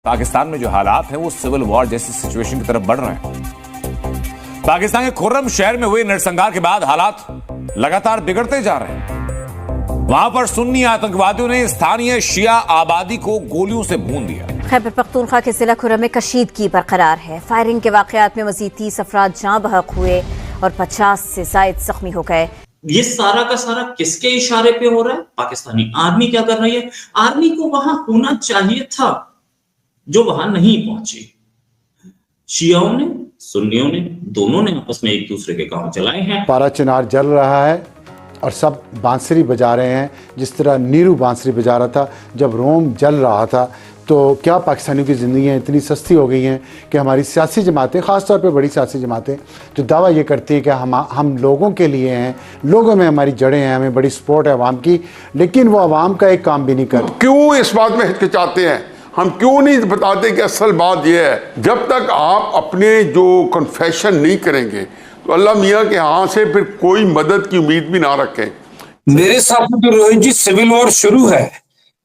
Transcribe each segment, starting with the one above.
पाकिस्तान में जो हालात हैं वो सिविल वॉर जैसी सिचुएशन की तरफ बढ़ रहे हैं। पाकिस्तान के खुर्रम शहर में हुए नरसंहार के बाद हालात लगातार बिगड़ते जा रहे हैं। वहां पर सुन्नी आतंकवादियों ने स्थानीय शिया आबादी को गोलियों से भून दिया। खैबर पख्तूनख्वा के जिला खुर्रम में कशीदगी बरकरार है। फायरिंग के वाकयात में मजीद 30 अफराद जाँ बहक हुए और 50 से जायद जख्मी हो गए। ये सारा का सारा किसके इशारे पे हो रहा है? पाकिस्तानी आर्मी क्या कर रही है? आर्मी को वहां होना चाहिए था, जो वहां नहीं पहुंची। शियाओं ने, सुन्नियों ने, दोनों ने आपस में एक दूसरे के काम चलाए हैं। पारा चिनार जल रहा है और सब बांसुरी बजा रहे हैं, जिस तरह नीरू बांसुरी बजा रहा था जब रोम जल रहा था। तो क्या पाकिस्तानियों की ज़िंदगियाँ इतनी सस्ती हो गई हैं कि हमारी सियासी जमातें, ख़ास तौर पे बड़ी सियासी जमातें, जो दावा ये करती हैं कि हम लोगों के लिए हैं, लोगों में हमारी जड़ें हैं, हमें बड़ी सपोर्ट है अवाम की, लेकिन वो अवाम का एक काम भी नहीं करते। क्यों इस बात में हिचकिचाते हैं? हम क्यों नहीं बताते कि असल बात यह है, जब तक आप अपने जो कन्फेशन नहीं करेंगे तो अल्लाह मियाँ के यहाँ से फिर कोई मदद की उम्मीद भी ना रखें। मेरे साथ तो रोहित जी सिविल वॉर शुरू है,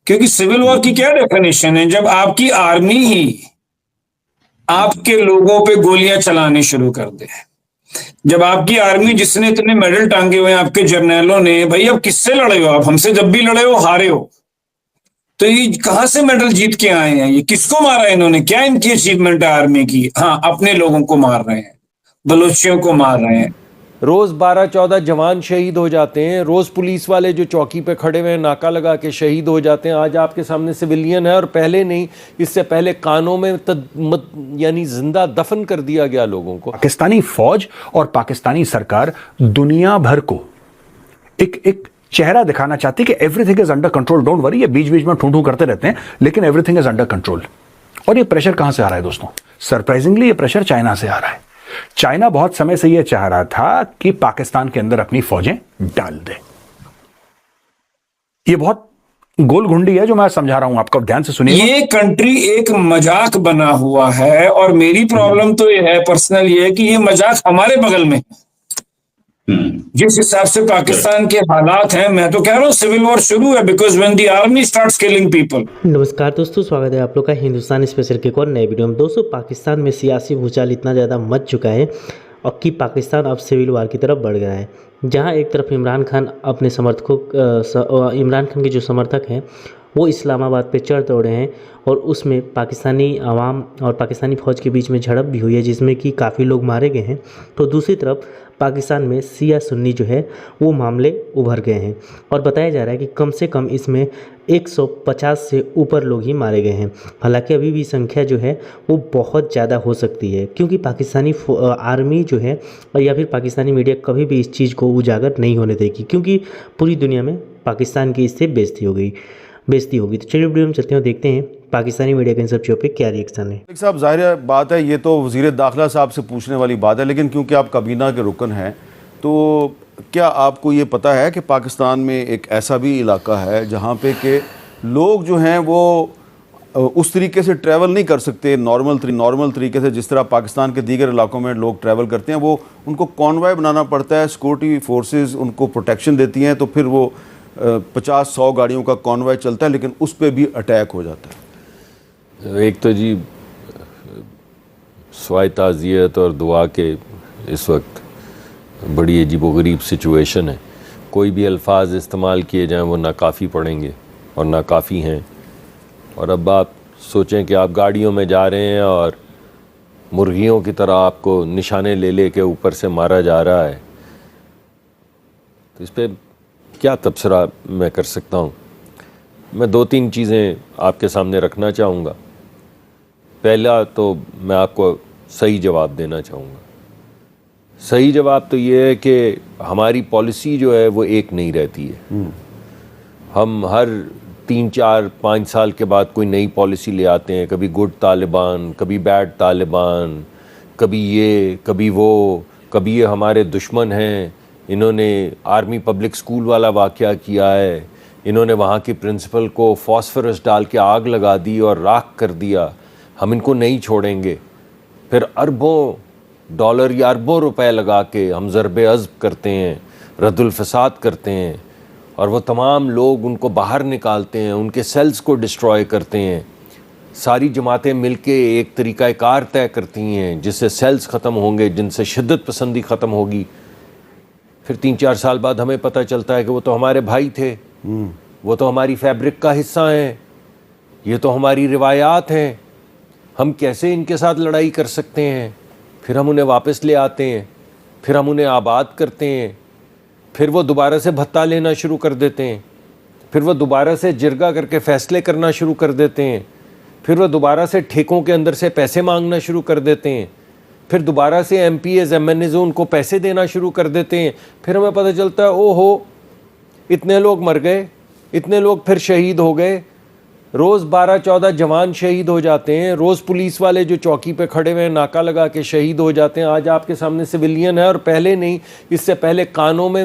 क्योंकि सिविल वॉर की क्या डेफिनेशन है? जब आपकी आर्मी ही आपके लोगों पे गोलियां चलाने शुरू कर दे, जब आपकी आर्मी जिसने इतने मेडल टांगे हुए हैं आपके जर्नैलों ने, भाई अब किससे लड़े हो आप? हमसे जब भी लड़े हो हारे हो, तो ये कहां से मेडल जीत के आए हैं? ये किसको मारा है इन्होंने? क्या इनकी अचीवमेंट है आर्मी की? हाँ, अपने लोगों को मार रहे हैं, बलोचियों को मार रहे हैं। रोज 12-14 जवान शहीद हो जाते हैं, रोज पुलिस वाले जो चौकी पे खड़े हुए हैं नाका लगा के शहीद हो जाते हैं। आज आपके सामने सिविलियन है और पहले नहीं, इससे पहले कानों में यानी जिंदा दफन कर दिया गया लोगों को। पाकिस्तानी फौज और पाकिस्तानी सरकार दुनिया भर को एक चेहरा दिखाना चाहती है कि everything is under control, don't worry. ये बीच बीच में ठूं करते रहते हैं, लेकिन एवरीथिंग इज अंडर कंट्रोल। और ये प्रेशर कहां से आ रहा है दोस्तों? सरप्राइजिंगली ये प्रेशर चाइना से आ रहा है। चाइना बहुत समय से यह चाह रहा था कि पाकिस्तान के अंदर अपनी फौजें डाल दे। ये बहुत गोल घुंडी है जो मैं समझा रहा हूं आपको, ध्यान से सुनिए। ये कंट्री एक मजाक बना हुआ है, और मेरी प्रॉब्लम तो ये है पर्सनल, ये है कि ये मजाक हमारे बगल में, जिस हिसाब से पाकिस्तान के हालात हैं, मैं तो कह रहा हूँ सिविल वॉर शुरू है, because when the army starts killing people. नमस्कार दोस्तों, स्वागत है आप लोग का हिंदुस्तान स्पेशल के एक और नए वीडियो में। दोस्तों, पाकिस्तान में सियासी भूचाल इतना ज़्यादा मच चुका है और कि पाकिस्तान अब सिविल वार की तरफ बढ़ गया है, जहां एक तरफ इमरान खान अपने समर्थकों, इमरान खान के जो समर्थक हैं वो इस्लामाबाद पे चढ़ दौड़े हैं, और उसमें पाकिस्तानी आवाम और पाकिस्तानी फ़ौज के बीच में झड़प भी हुई है, जिसमें कि काफ़ी लोग मारे गए हैं। तो दूसरी तरफ पाकिस्तान में सिया सुन्नी जो है वो मामले उभर गए हैं, और बताया जा रहा है कि कम से कम इसमें 150 से ऊपर लोग ही मारे गए हैं। हालांकि अभी भी संख्या जो है वो बहुत ज़्यादा हो सकती है, क्योंकि पाकिस्तानी आर्मी जो है या फिर पाकिस्तानी मीडिया कभी भी इस चीज़ को उजागर नहीं होने देगी, क्योंकि पूरी दुनिया में पाकिस्तान की इससे बेइज्जती होगी। तो चलिए वीडियो में चलते हैं, देखते हैं पाकिस्तानी मीडिया के इन सब चीज़ों पे क्या रिएक्शन है। साहब, जाहिर बात है ये तो वज़ीर दाखिला साहब से पूछने वाली बात है, लेकिन क्योंकि आप काबीना के रुकन हैं, तो क्या आपको ये पता है कि पाकिस्तान में एक ऐसा भी इलाका है जहाँ पे कि लोग जो हैं वो उस तरीके से ट्रैवल नहीं कर सकते नॉर्मल तरीके से, जिस तरह पाकिस्तान के दीगर इलाकों में लोग ट्रैवल करते हैं। वो उनको कॉन्वॉय बनाना पड़ता है, सिक्योरिटी फोर्सेस उनको प्रोटेक्शन देती हैं, तो फिर वो 50-100 गाड़ियों का कॉन्वॉय चलता है, लेकिन उस पर भी अटैक हो जाता है। एक तो जी स्वाय ताज़ियत और दुआ के इस वक्त बड़ी अजीबोगरीब सिचुएशन है। कोई भी अल्फाज इस्तेमाल किए जाएं वो नाकाफ़ी पड़ेंगे और नाकाफ़ी हैं। और अब आप सोचें कि आप गाड़ियों में जा रहे हैं और मुर्गियों की तरह आपको निशाने ले के ऊपर से मारा जा रहा है, तो इस पर क्या तबसरा मैं कर सकता हूँ? मैं 2-3 चीज़ें आपके सामने रखना चाहूँगा। पहला तो मैं आपको सही जवाब देना चाहूँगा। सही जवाब तो ये है कि हमारी पॉलिसी जो है वो एक नहीं रहती है। हम हर 3-4-5 साल के बाद कोई नई पॉलिसी ले आते हैं, कभी गुड तालिबान, कभी बैड तालिबान, कभी ये कभी वो, कभी ये हमारे दुश्मन हैं, इन्होंने आर्मी पब्लिक स्कूल वाला वाक़या किया है, इन्होंने वहाँ की प्रिंसिपल को फॉस्फोरस डाल के आग लगा दी और राख कर दिया, हम इनको नहीं छोड़ेंगे। फिर अरबों डॉलर या अरबों रुपए लगा के हम ज़रबे अज़्ब करते हैं, रद्दुल फ़साद करते हैं, और वो तमाम लोग उनको बाहर निकालते हैं, उनके सेल्स को डिस्ट्रॉय करते हैं। सारी जमातें मिलके एक तरीक़ाकार तय करती हैं जिससे सेल्स ख़त्म होंगे, जिनसे शिद्दत पसंदी ख़त्म होगी। फिर 3-4 साल बाद हमें पता चलता है कि वो तो हमारे भाई थे, वो तो हमारी फैब्रिक का हिस्सा हैं, ये तो हमारी रिवायात हैं, हम कैसे इनके साथ लड़ाई कर सकते हैं। फिर हम उन्हें वापस ले आते हैं, फिर हम उन्हें आबाद करते हैं, फिर वो दोबारा से भत्ता लेना शुरू कर देते हैं, फिर वो दोबारा से जिरगा करके फ़ैसले करना शुरू कर देते हैं, फिर वो दोबारा से ठेकों के अंदर से पैसे मांगना शुरू कर देते हैं, फिर दोबारा से MPs MNAs उनको पैसे देना शुरू कर देते हैं। फिर हमें पता चलता है ओहो इतने लोग मर गए, इतने लोग फिर शहीद हो गए, रोज़ 12-14 जवान शहीद हो जाते हैं, रोज़ पुलिस वाले जो चौकी पे खड़े हुए हैं नाका लगा के शहीद हो जाते हैं। आज आपके सामने सिविलियन है और पहले नहीं, इससे पहले कानों में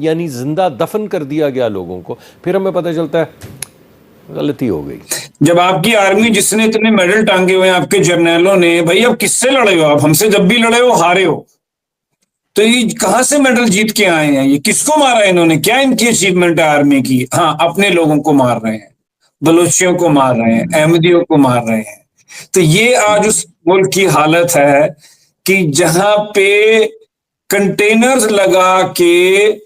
यानी जिंदा दफन कर दिया गया लोगों को। फिर हमें पता चलता है गलती हो गई। जब आपकी आर्मी जिसने इतने मेडल टांगे हुए हैं आपके जर्नैलों ने, भाई अब किससे लड़े हो आप? हमसे जब भी लड़े हो हारे हो, तो ये कहां से मेडल जीत के आए हैं? ये किसको मारा है इन्होंने? क्या इनकी अचीवमेंट है आर्मी की? हाँ, अपने लोगों को मार रहे हैं, बलोचियों को मार रहे हैं, अहमदियों को मार रहे हैं। तो ये आज उस मुल्क की हालत है कि जहां पे कंटेनर्स लगा के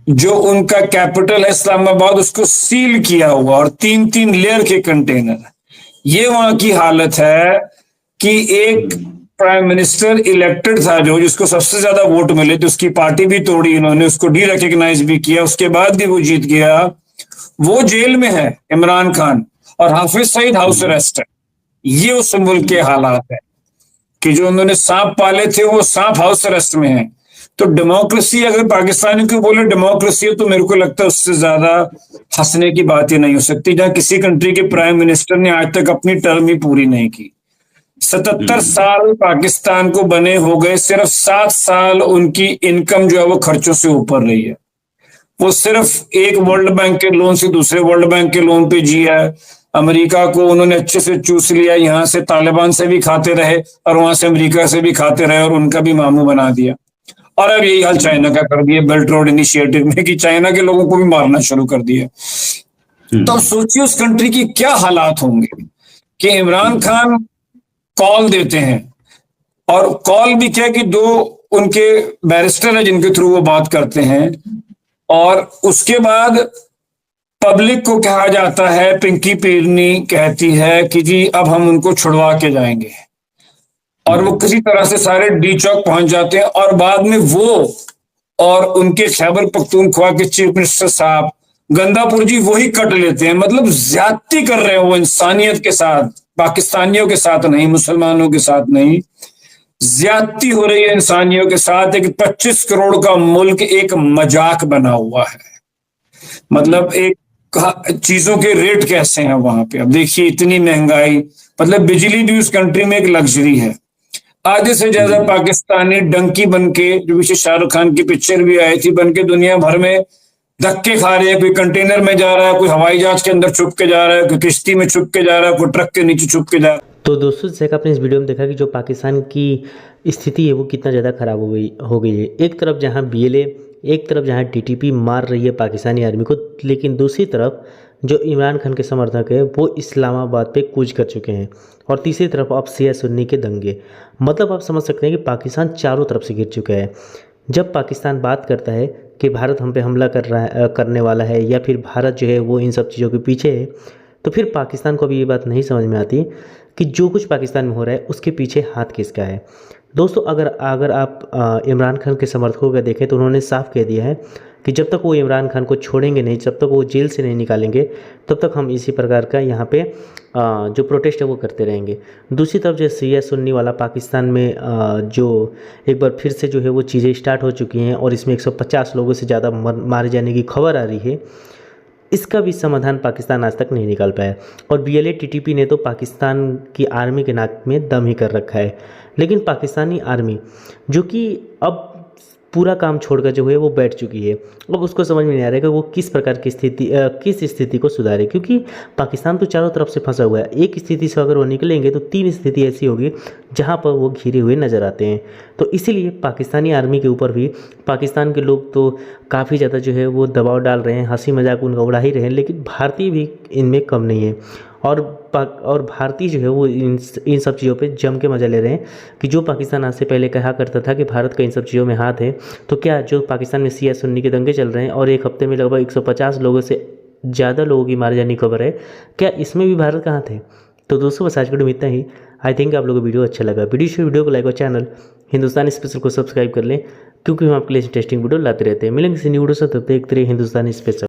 जो उनका कैपिटल है इस्लामाबाद उसको सील किया हुआ और 3-3 लेयर के कंटेनर, ये वहां की हालत है कि एक प्राइम मिनिस्टर इलेक्टेड था जो जिसको सबसे ज्यादा वोट मिले थे, उसकी पार्टी भी तोड़ी इन्होंने, उसको डी रिकॉग्नाइज भी किया, उसके बाद भी वो जीत गया, वो जेल में है इमरान खान, और हाफिज सईद हाउस अरेस्ट है। ये उस मुल्क के हालात है कि जो उन्होंने सांप पाले थे वो सांप हाउस अरेस्ट में है। तो डेमोक्रेसी, अगर पाकिस्तानी को बोले डेमोक्रेसी, तो मेरे को लगता है उससे ज्यादा हंसने की बात ही नहीं हो सकती, जहां किसी कंट्री के प्राइम मिनिस्टर ने आज तक अपनी टर्म ही पूरी नहीं की। 77 साल पाकिस्तान को बने हो गए, सिर्फ 7 साल उनकी इनकम जो है वो खर्चों से ऊपर रही है। वो सिर्फ एक वर्ल्ड बैंक के लोन से दूसरे वर्ल्ड बैंक के लोन पे जिया है। अमेरिका को उन्होंने अच्छे से चूस लिया, यहाँ से तालिबान से भी खाते रहे और वहां से अमेरिका से भी खाते रहे और उनका भी मामू बना दिया। और अब यही हाल चाइना का कर दिया बेल्ट रोड इनिशिएटिव में कि चाइना के लोगों को भी मारना शुरू कर दिया। तो सोचिए उस कंट्री की क्या हालात होंगे कि इमरान खान कॉल देते हैं, और कॉल भी क्या कि 2 उनके बैरिस्टर है जिनके थ्रू वो बात करते हैं, और उसके बाद पब्लिक को कहा जाता है, पिंकी पीरनी कहती है कि जी अब हम उनको छुड़वा के जाएंगे, और वो किसी तरह से सारे डी चौक पहुंच जाते हैं, और बाद में वो और उनके खैबर पख्तूनख्वा के चीफ मिनिस्टर साहब गंदापुर जी वही कट लेते हैं। मतलब ज्यादती कर रहे हैं वो इंसानियत के साथ, पाकिस्तानियों के साथ नहीं, मुसलमानों के साथ नहीं, ज्यादती हो रही है इंसानियों के साथ। एक 25 करोड़ का मुल्क एक मजाक बना हुआ है। मतलब एक चीजों के रेट कैसे हैं वहां पे, अब देखिए इतनी महंगाई, मतलब बिजली भी उस कंट्री में एक लग्जरी है। आधे से ज्यादा पाकिस्तानी डंकी बनके, जो पीछे शाहरुख खान की पिक्चर भी आई थी, बनके दुनिया भर में धक्के खा रहे हैं। कोई कंटेनर में जा रहा है, कोई हवाई जहाज के अंदर छुप के जा रहा है, कोई किश्ती में छुप के जा रहा है, कोई ट्रक के नीचे छुप के जा रहा है। तो दोस्तों, जैसे आपने इस वीडियो में देखा कि जो पाकिस्तान की स्थिति है वो कितना ज़्यादा खराब हो गई है। एक तरफ जहां BLA, एक तरफ जहां TTP मार रही है पाकिस्तानी आर्मी को, लेकिन दूसरी तरफ जो इमरान खान के समर्थक है वो इस्लामाबाद पे कूच कर चुके हैं, और तीसरी तरफ अब शिया सुन्नी के दंगे। मतलब आप समझ सकते हैं कि पाकिस्तान चारों तरफ से घिर चुका है। जब पाकिस्तान बात करता है कि भारत हम पे हमला करने वाला है, या फिर भारत जो है वो इन सब चीज़ों के पीछे है, तो फिर पाकिस्तान को भी ये बात नहीं समझ में आती कि जो कुछ पाकिस्तान में हो रहा है उसके पीछे हाथ किसका है। दोस्तों, अगर आप इमरान खान के समर्थकों का देखें तो उन्होंने साफ कह दिया है कि जब तक वो इमरान खान को छोड़ेंगे नहीं, जब तक वो जेल से नहीं निकालेंगे, तब तक हम इसी प्रकार का यहाँ पे जो प्रोटेस्ट है वो करते रहेंगे। दूसरी तरफ जो शिया सुन्नी वाला पाकिस्तान में जो एक बार फिर से जो है वो चीज़ें स्टार्ट हो चुकी हैं, और इसमें 150 लोगों से ज़्यादा मारे जाने की खबर आ रही है। इसका भी समाधान पाकिस्तान आज तक नहीं निकाल पाया, और BLA TTP ने तो पाकिस्तान की आर्मी के नाक में दम ही कर रखा है। लेकिन पाकिस्तानी आर्मी जो कि अब पूरा काम छोड़कर जो है वो बैठ चुकी है, अब उसको समझ में नहीं आ रहा है कि वो किस प्रकार की किस स्थिति को सुधारे, क्योंकि पाकिस्तान तो चारों तरफ से फंसा हुआ है। एक स्थिति से अगर वो निकलेंगे तो 3 स्थिति ऐसी होगी जहाँ पर वो घिरे हुए नज़र आते हैं। तो इसीलिए पाकिस्तानी आर्मी के ऊपर भी पाकिस्तान के लोग तो काफ़ी ज़्यादा जो है वो दबाव डाल रहे हैं, हंसी मजाक उनका उड़ा ही रहे हैं, लेकिन भारतीय भी इनमें कम नहीं है। और भारतीय जो है वो इन सब चीज़ों पे जम के मज़ा ले रहे हैं कि जो पाकिस्तान आज से पहले कहा करता था कि भारत का इन सब चीज़ों में हाथ है, तो क्या जो पाकिस्तान में शिया सुन्नी के दंगे चल रहे हैं और एक हफ्ते में लगभग 150 लोगों से ज़्यादा लोगों की मारे जाने की खबर है, क्या इसमें भी भारत का हाथ है? तो दोस्तों बस आज के वीडियो में इतना ही। आई थिंक आप लोगों को वीडियो अच्छा लगा। वीडियो को लाइक और चैनल हिंदुस्तानी स्पेशल को सब्सक्राइब कर लें, क्योंकि हम आपके लिए इंटरेस्टिंग वीडियो लाते रहते हैं। मिलेंगे किसी न्यू वीडियो से, तब तक हिंदुस्तानी स्पेशल।